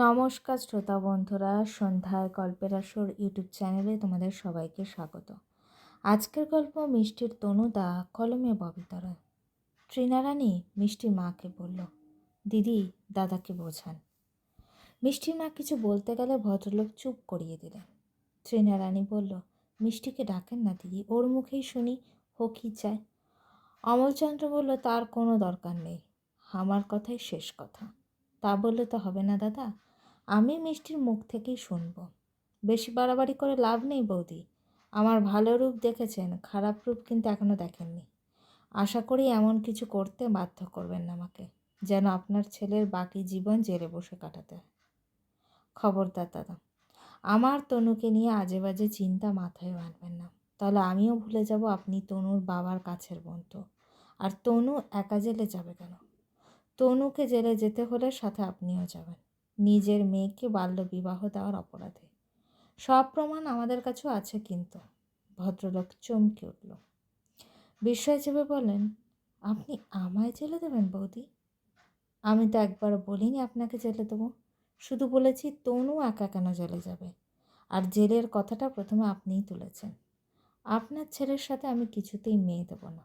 নমস্কার শ্রোতা বন্ধুরা, সন্ধ্যায় গল্পের আসর ইউটিউব চ্যানেলে তোমাদের সবাইকে স্বাগত। আজকের গল্প মিষ্টির তনুদা, কলমে ববিতা রায়। ট্রিনা রানী মিষ্টির মাকে বলল, দিদি দাদাকে বোঝান। মিষ্টির মা কিছু বলতে গেলে ভদ্রলোক চুপ করিয়ে দিলেন। ট্রিনা রানী বলল, মিষ্টিকে ডাকেন না দিদি, ওর মুখেই শুনি ও কী চায়। অমলচন্দ্র বলল, তার কোনো দরকার নেই, আমার কথাই শেষ কথা। তা বললে তো হবে না দাদা, আমি মিষ্টির মুখ থেকেই শুনব। বেশি বাড়াবাড়ি করে লাভ নেই বৌদি। আমার ভালো রূপ দেখেছেন, খারাপ রূপ কিন্তু এখনও দেখেননি। আশা করি এমন কিছু করতে বাধ্য করবেন না আমাকে, যেন আপনার ছেলের বাকি জীবন জেলে বসে কাটাতে হয়। খবরদার দাদা, আমার তনুকে নিয়ে আজে বাজে চিন্তা মাথায় আনবেন না, তাহলে আমিও ভুলে যাব আপনি তনুর বাবার কাছের বন্ধু। আর তনু একা জেলে যাবে কেন? তনুকে জেলে যেতে হলে সাথে আপনিও যাবেন, নিজের মেয়েকে বাল্যবিবাহ দেওয়ার অপরাধে। সব প্রমাণ আমাদের কাছেও আছে কিন্তু। ভদ্রলোক চমকে উঠল। বিস্ময় চেপে বললেন, আপনি আমায় জেলে দেবেন বৌদি? আমি তো একবারও বলিনি আপনাকে জেলে দেবো, শুধু বলেছি তনু একা কেন জেলে যাবে। আর জেলের কথাটা প্রথমে আপনিই তুলেছেন। আপনার ছেলের সাথে আমি কিছুতেই মেয়ে দেব না।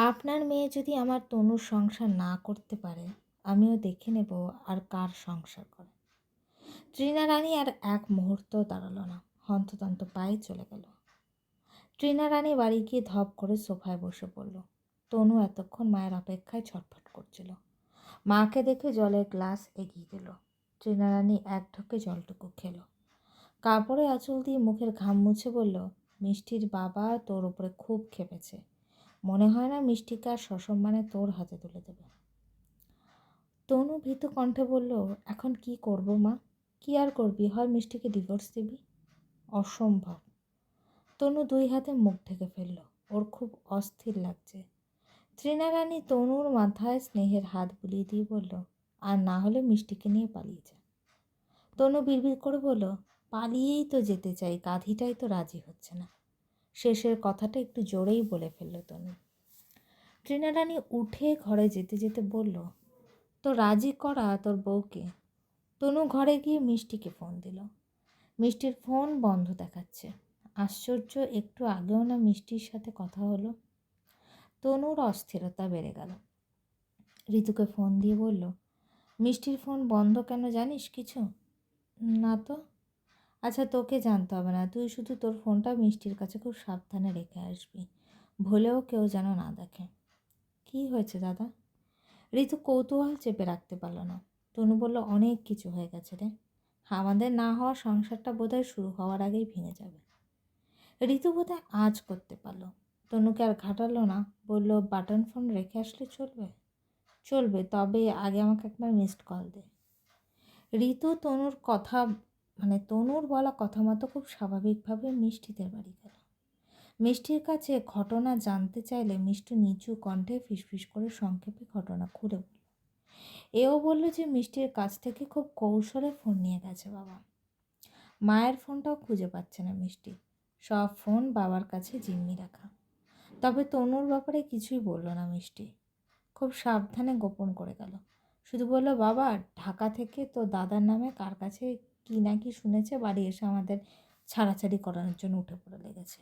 আপনার মেয়ে যদি আমার তনুর সংসার না করতে পারে, আমিও দেখে নেব আর কার সংসার করে। ট্রিনা রানী আর এক মুহূর্ত দাঁড়ালো না, হন্তদন্ত পায়ে চলে গেল। ট্রিনা রানী বাড়ি গিয়ে ধপ করে সোফায় বসে পড়ল। তনু এতক্ষণ মায়ের অপেক্ষায় ছটফট করছিল। মাকে দেখে জলের গ্লাস এগিয়ে দিল। ট্রিনা রানী এক ঢোকে জলটুকু খেলো। কাপড়ে আঁচল দিয়ে মুখের ঘাম মুছে বলল, মিষ্টির বাবা তোর উপরে খুব খেপেছে। মনে হয় না মিষ্টিকে আর সসম্মানে তোর হাতে তুলে দেবে। তনু ভীতু কণ্ঠে বলল, এখন কি করব মা? কি আর করবি, হয় মিষ্টিকে ডিভোর্স দিবি। অসম্ভব। তনু দুই হাতে মুখ ঢেকে ফেলল, ওর খুব অস্থির লাগছে। ট্রিনা রানী তনুর মাথায় স্নেহের হাত বুলিয়ে দিয়ে বলল, আর না হলে মিষ্টিকে নিয়ে পালিয়ে যা। তনু বিড়বিড় করে বলল, পালিয়েই তো যেতে চাই, গাধীটাই তো রাজি হচ্ছে না। শেষের কথাটা একটু জোরেই বলে ফেলল তনু। ট্রিনা রানী উঠে ঘরে যেতে যেতে বলল, তো রাজি করা তোর বউকে। তনু ঘরে গিয়ে মিষ্টিকে ফোন দিল। মিষ্টির ফোন বন্ধ দেখাচ্ছে। আশ্চর্য, একটু আগেও না মিষ্টির সাথে কথা হলো। তনুর অস্থিরতা বেড়ে গেল। ঋতুকে ফোন দিয়ে বলল, মিষ্টির ফোন বন্ধ কেন জানিস কিছু? না তো। আচ্ছা, তোকে জানতে হবে না, তুই শুধু তোর ফোনটা মিষ্টির কাছে খুব সাবধানে রেখে আসবি, ভুলেও কেউ যেন না দেখে। কি হয়েছে দাদা? ঋতু কৌতূহল চেপে রাখতে পারল না। তনু বলল, অনেক কিছু হয়ে গেছে রে, আমাদের না হওয়া সংসারটা বোধহয় শুরু হওয়ার আগেই ভেঙে যাবে। ঋতু বোধহয় আজ করতে পারলো। তনুকে আর ঘাটালো না, বলল, বাটন ফোন রেখে আসলে চলবে? চলবে, তবে আগে আমাকে একবার মিসড কল দে। ঋতু তনুর বলা কথা মতো খুব স্বাভাবিকভাবে মিষ্টিদের বাড়ি গেল। মিষ্টির কাছে ঘটনা জানতে চাইলে মিষ্টি নিচু কণ্ঠে ফিসফিস করে সংক্ষেপে ঘটনা খুলে বলল। এও বলল যে মিষ্টির কাছ থেকে খুব কৌশলে ফোন নিয়ে গেছে বাবা। মায়ের ফোনটাও খুঁজে পাচ্ছে না মিষ্টি, সব ফোন বাবার কাছে জিম্মি রাখা। তবে তনুর ব্যাপারে কিছুই বলল না মিষ্টি, খুব সাবধানে গোপন করে গেল। শুধু বলল, বাবা ঢাকা থেকে তো দাদার নামে কার কাছে কি না কি শুনেছে, বাড়ি এসে আমাদের ছাড়াছাড়ি করানোর জন্য উঠে পড়ে লেগেছে।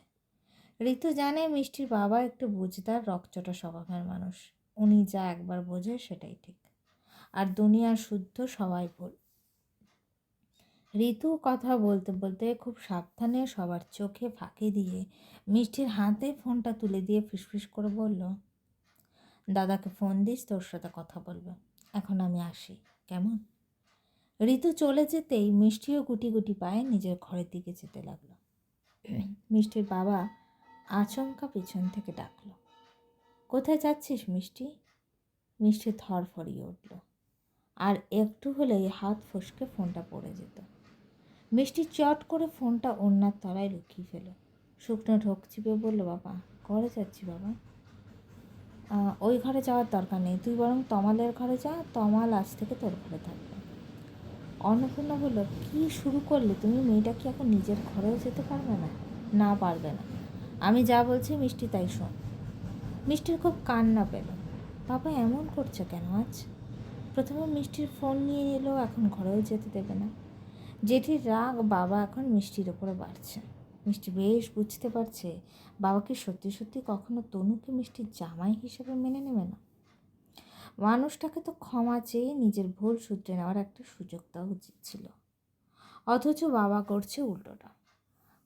ঋতু জানে মিষ্টির বাবা একটু বুঝদার রকচটা স্বভাবের মানুষ, উনি যা একবার বোঝে সেটাই ঠিক, আর দুনিয়া শুদ্ধ সবাই ভুল। ঋতু কথা বলতে বলতে খুব সাবধানে সবার চোখে ফাঁকি দিয়ে মিষ্টির হাতে ফোনটা তুলে দিয়ে ফিসফিস করে বলল, দাদাকে ফোন দিস, তোর সাথে কথা বলবে। এখন আমি আসি, কেমন? ঋতু চলে যেতেই মিষ্টিও গুটি গুটি পায়ে নিজের ঘরের দিকে যেতে লাগলো। মিষ্টির বাবা আচমকা পিছন থেকে ডাকলো, কোথায় যাচ্ছিস মিষ্টি? মিষ্টি ধরফরিয়ে উঠল, আর একটু হলেই হাত ফসকে ফোনটা পড়ে যেত। মিষ্টি চট করে ফোনটা ওড়নার তলায় লুকিয়ে ফেল। শুকনো ঢোক চিপে বলল, বাবা ঘরে যাচ্ছি বাবা। ওই ঘরে যাওয়ার দরকার নেই, তুই বরং তমালের ঘরে যা, তমাল আজ থেকে তোর ঘরে থাকবে। অন্নপূর্ণা বলল, কি শুরু করলে তুমি? মেয়েটা কি এখন নিজের ঘরেও যেতে পারবে না? না, পারবে না। আমি যা বলছি মিষ্টি তাই শোন। মিষ্টির খুব কান্না পেল। বাবা এমন করছে কেন আজ? প্রথমে মিষ্টির ফোন নিয়ে নিল, এখন ঘরেও যেতে দেবে না। জেঠির রাগ বাবা এখন মিষ্টির ওপরে বাড়ছে। মিষ্টি বেশ বুঝতে পারছে বাবা কি সত্যি সত্যি কখনো তনুকে মিষ্টির জামাই হিসেবে মেনে নেবে না। মানুষটাকে তো ক্ষমা চেয়ে নিজের ভুল শুধরে নেওয়ার একটা সুযোগ দেওয়া উচিত ছিল, অথচ বাবা করছে উল্টোটা।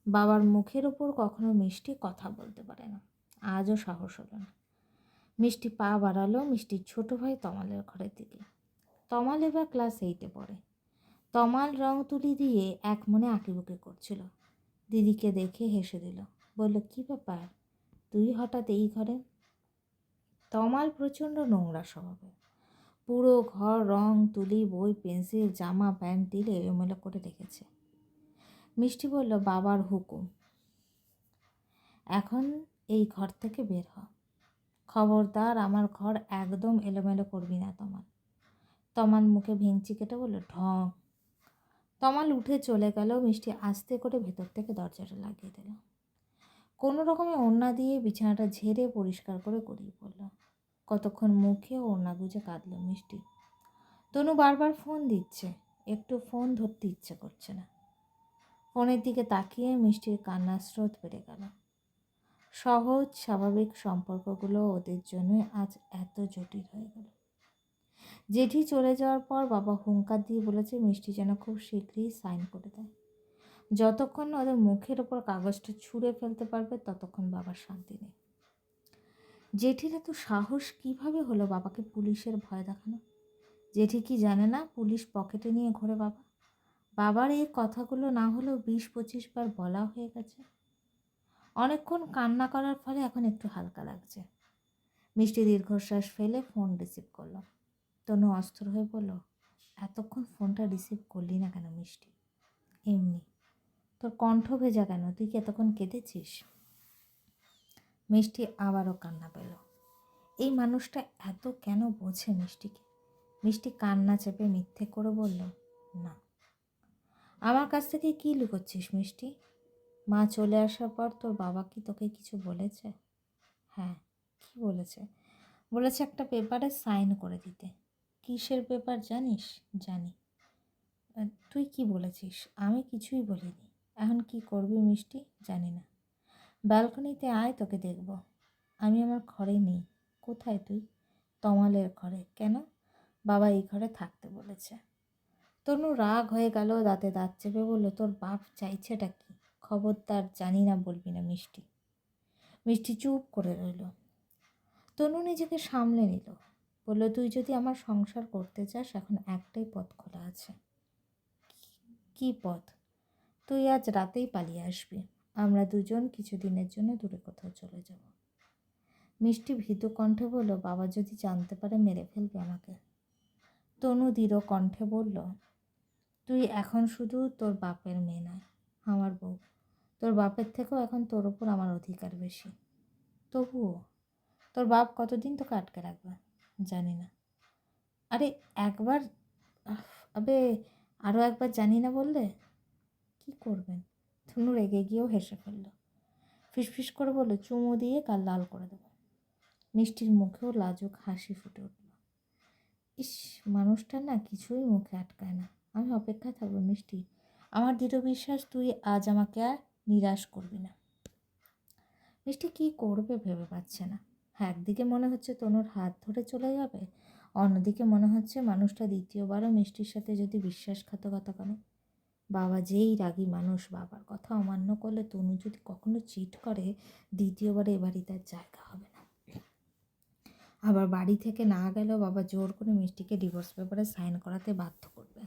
বাবার মুখের ওপর কখনো মিষ্টি কথা বলতে পারে না, আজও সাহস হলো না। মিষ্টি পা বাড়ালো মিষ্টির ছোট ভাই তমালের ঘরের দিকে। তমাল এবার ক্লাস 8-এ পড়ে। তমাল রং তুলি দিয়ে এক মনে আঁকিবুকি করছিল। দিদিকে দেখে হেসে দিল, বলল, কী ব্যাপার, তুই হঠাৎ এই ঘরে? তমাল প্রচণ্ড নোংরা স্বভাবের। পুরো ঘর রং তুলি, বই, পেন্সিল, জামা, প্যান্ট দিলে এলোমেলো করে রেখেছে। মিষ্টি বলল, বাবার হুকুম, এখন এই ঘর থেকে বের হ। খবরদার আমার ঘর একদম এলোমেলো করবি না তমাল। তমাল মুখে ভেঙচি কেটে বলল, ঢং। তমাল উঠে চলে গেল। মিষ্টি আস্তে করে ভেতর থেকে দরজাটা লাগিয়ে দিল। কোনো রকমে ওড়না দিয়ে বিছানাটা ঝেড়ে পরিষ্কার করে গড়িয়ে পড়ল। কতক্ষণ মুখে ওড়না গুজে কাঁদল মিষ্টি। তনু বারবার ফোন দিচ্ছে, একটু ফোন ধরতে ইচ্ছে করছে না। ফোনের দিকে তাকিয়ে মিষ্টির কান্নার স্রোত বেড়ে গেল। সহজ স্বাভাবিক সম্পর্কগুলো ওদের জন্য আজ এত জটিল হয়ে গেল। জেঠি চলে যাওয়ার পর বাবা হুঙ্কার দিয়ে বলেছে মিষ্টি যেন খুব শীঘ্রই সাইন করে দেয়। যতক্ষণ না ওদের মুখের ওপর কাগজটা ছুঁড়ে ফেলতে পারবে ততক্ষণ বাবার শান্তি নেই। জেঠির এত সাহস কিভাবে হলো বাবাকে পুলিশের ভয় দেখানো? জেঠি কি জানে না পুলিশ পকেটে নিয়ে ঘোরে বাবা? বাবার এই কথাগুলো না হলেও 20-25 বার বলা হয়ে গেছে। অনেকক্ষণ কান্না করার ফলে এখন একটু হালকা লাগছে। মিষ্টি দীর্ঘশ্বাস ফেলে ফোন রিসিভ করলো। তনু অস্থির হয়ে বলল, এতক্ষণ ফোনটা রিসিভ করলি না কেন মিষ্টি? এমনি। তোর কণ্ঠ ভেজা কেন? তুই কি এতক্ষণ কেঁদেছিস? মিষ্টি আবারও কান্না পেল। এই মানুষটা এত কেন বোঝে মিষ্টিকে? মিষ্টি কান্না চেপে মিথ্যে করে বলল, না। আমার কাছ থেকে কী লুকোচ্ছিস মিষ্টি? মা চলে আসার পর তোর বাবা কি তোকে কিছু বলেছে? হ্যাঁ। কি বলেছে? বলেছে একটা পেপারে সাইন করে দিতে। কিসের পেপার জানিস? জানি। তুই কি বলেছিস? আমি কিছুই বলিনি। এখন কি করবি মিষ্টি? জানি না। ব্যালকনিতে আয়, তোকে দেখব। আমি আমার ঘরে নেই। কোথায় তুই? তমালের ঘরে। কেন? বাবা এই ঘরে থাকতে বলেছে। তনু রাগ হয়ে গেল, দাঁতে দাঁত চেপে বলল, তোর বাপ চাইছেটা কি? খবরদার জানি না বলবি না মিষ্টি। মিষ্টি চুপ করে রইল। তনু নিজেকে সামলে নিল, বলল, তুই যদি আমার সংসার করতে চাস এখন একটাই পথ খোলা আছে। কি পথ? তুই আজ রাতেই পালিয়ে আসবি। আমরা দুজন কিছুদিনের জন্য দূরে কোথাও চলে যাব। মিষ্টি ভীতু কণ্ঠে বলল, বাবা যদি জানতে পারে মেরে ফেলবে আমাকে। তনু দৃঢ় কণ্ঠে বলল, তুই এখন শুধু তোর বাপের মেয়ে নয়, আমার বউ। তোর বাপের থেকেও এখন তোর ওপর আমার অধিকার বেশি। তবুও তোর বাপ কতদিন তোকে আটকে রাখবে? জানি না। আরে একবার, আবে আরও একবার জানি না বললে কি করবেন? তনু রেগে গিয়েও হেসে ফেলল। ফিসফিস করে বলল, চুমু দিয়ে কাল লাল করে দেব। মিষ্টির মুখেও লাজুক হাসি ফুটে উঠল। ইস, মানুষটার না কিছুই মুখে আটকায় না। আমি অপেক্ষায় থাকবো মিষ্টি। আমার দৃঢ় বিশ্বাস তুই আজ আমাকে আর নিরাশ করবি না। মিষ্টি কী করবে ভেবে পাচ্ছে না। একদিকে মনে হচ্ছে তনুর হাত ধরে চলে যাবে, অন্যদিকে মনে হচ্ছে মানুষটা দ্বিতীয়বারও মিষ্টির সাথে যদি বিশ্বাসঘাতকতা করে। বাবা যেই রাগী মানুষ, বাবার কথা অমান্য করলে তনু যদি কখনো চিট করে দ্বিতীয়বারে এ বাড়ি তার জায়গা হবে না। আবার বাড়ি থেকে না গেলেও বাবা জোর করে মিষ্টিকে ডিভোর্স পেপারে সাইন করাতে বাধ্য করবে।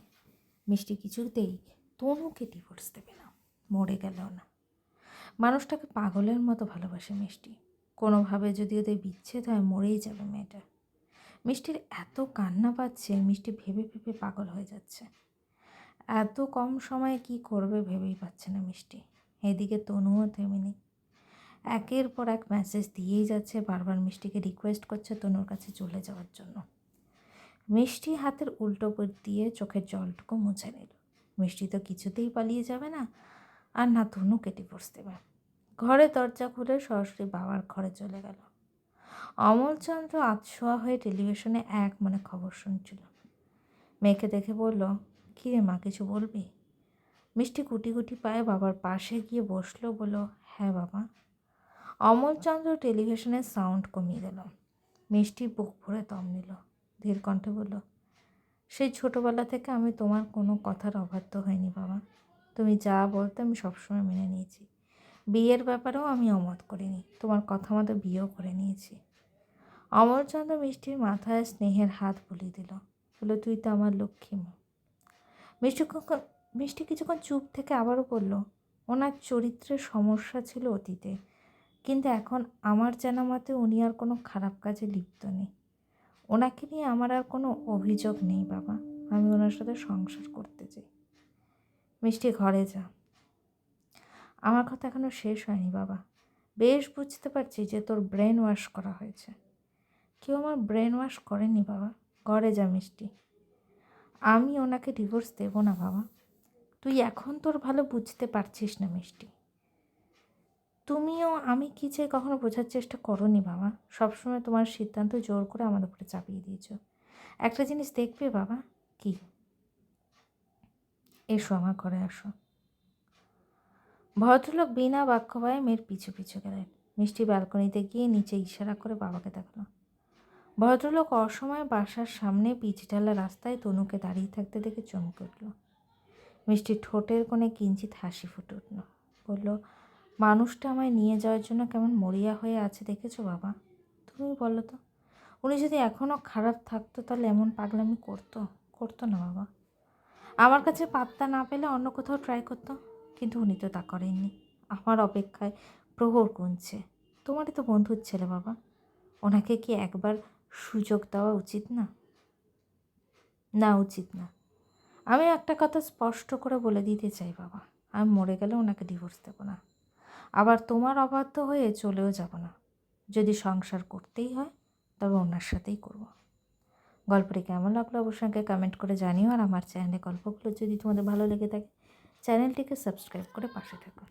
মিষ্টি কিছুতেই তনুকে ডিভোর্স দেবে না, মরে গেলেও না। মানুষটাকে পাগলের মতো ভালোবাসে মিষ্টি। কোনোভাবে যদি ওদের বিচ্ছেদ হয় মরেই যাবে মেয়েটা। মিষ্টির এত কান্না পাচ্ছে, মিষ্টি ভেবে ভেবে পাগল হয়ে যাচ্ছে। এত কম সময়ে কি করবে ভেবেই পাচ্ছে না মিষ্টি। এদিকে তনুও থেমে নেই, একের পর এক মেসেজ দিয়েই যাচ্ছে, বারবার মিষ্টিকে রিকোয়েস্ট করছে তনুর কাছে চলে যাওয়ার জন্য। মিষ্টি হাতের উল্টো পিঠ দিয়ে চোখের জলটুকু মুছে নিল। মিষ্টি তো কিছুতেই পালিয়ে যাবে না, আর না তনুকে ডিভোর্স দেবে। ঘরে দরজা খুলে সরাসরি বাবার ঘরে চলে গেল। অমলচন্দ্র আতশোয়া হয়ে টেলিভিশনে এক মনে খবর শুনছিল। মেয়েকে দেখে বলল, কী রে মা, কিছু বলবি? মিষ্টি গুটি গুটি পায়ে বাবার পাশে গিয়ে বসলো, বলল, হ্যাঁ বাবা। অমলচন্দ্র টেলিভিশনের সাউন্ড কমিয়ে দিল। মিষ্টি বুক ভরে দম নিল। ধীর কণ্ঠে বলল, সেই ছোটোবেলা থেকে আমি তোমার কোনো কথার অবাধ্য হয়নি বাবা। তুমি যা বলতে আমি সবসময় মেনে নিয়েছি। বিয়ের ব্যাপারেও আমি অমত করিনি, তোমার কথা মতো বিয়েও করে নিয়েছি। অমরচন্দ্র মিষ্টির মাথায় স্নেহের হাত বুলিয়ে দিল, বলল, তুই তো আমার লক্ষ্মী মা। মিষ্টি কিছুক্ষণ চুপ থেকে আবারও বলল, ওনার চরিত্রের সমস্যা ছিল অতীতে, কিন্তু এখন আমার জানা মতে উনি আর কোনো খারাপ কাজে লিপ্ত নেই। ওনাকে নিয়ে আমার আর কোনো অভিযোগ নেই বাবা। আমি ওনার সাথে সংসার করতে চাই। মিষ্টি, ঘরে যা। আমার কথা এখনো শেষ হয়নি বাবা। বেশ বুঝতে পারছি যে তোর ব্রেন ওয়াশ করা হয়েছে। কেউ আমার ব্রেন ওয়াশ করেনি বাবা। ঘরে যা মিষ্টি। আমি ওনাকে ডিভোর্স দেব না বাবা। তুই এখন তোর ভালো বুঝতে পারছিস না মিষ্টি। তুমিও আমি কী চাই কখনো বোঝার চেষ্টা করোনি বাবা। সবসময় তোমার সিদ্ধান্ত জোর করে আমাদের উপরে চাপিয়ে দিয়েছ। একটা জিনিস দেখবে বাবা। কি? এসো, আমার ঘরে আসো। ভদ্রলোক বিনা বাক্য ব্যয়ে মেয়ের পিছু পিছু গেলেন। মিষ্টি ব্যালকনিতে গিয়ে নিচে ইশারা করে বাবাকে দেখালো। ভদ্রলোক অসময়ে বাসার সামনে পিচঢালা রাস্তায় তনুকে দাঁড়িয়ে থাকতে দেখে চমকে উঠল। মিষ্টির ঠোঁটের কোণে কিঞ্চিত হাসি ফুটে উঠল। বলল, মানুষটা আমায় নিয়ে যাওয়ার জন্য কেমন মরিয়া হয়ে আছে দেখেছো বাবা? তুমি বলো তো, উনি যদি এখনও খারাপ থাকতো তাহলে এমন পাগলামি করতো না বাবা। আমার কাছে পাত্তা না পেলে অন্য কোথাও ট্রাই করতো, কিন্তু উনি তো তা করেননি। আমার অপেক্ষায় প্রহর গুনছে। তোমারই তো বন্ধুর ছেলে বাবা। ওনাকে কি একবার সুযোগ দেওয়া উচিত না? না, উচিত না। আমি একটা কথা স্পষ্ট করে বলে দিতে চাই বাবা, আমি মরে গেলে ওনাকে ডিভোর্স দেব না। আবার তোমার অবাধ্য হয়ে চলেও যাব না। যদি সংসার করতেই হয় তবে ওনার সাথেই করব। গল্পটি কেমন লাগলো অবশ্যই আমাকে কমেন্ট করে জানিও। আর আমার চ্যানেলে গল্পগুলো যদি তোমাদের ভালো লেগে থাকে চ্যানেলটিকে সাবস্ক্রাইব করে পাশে থাকো।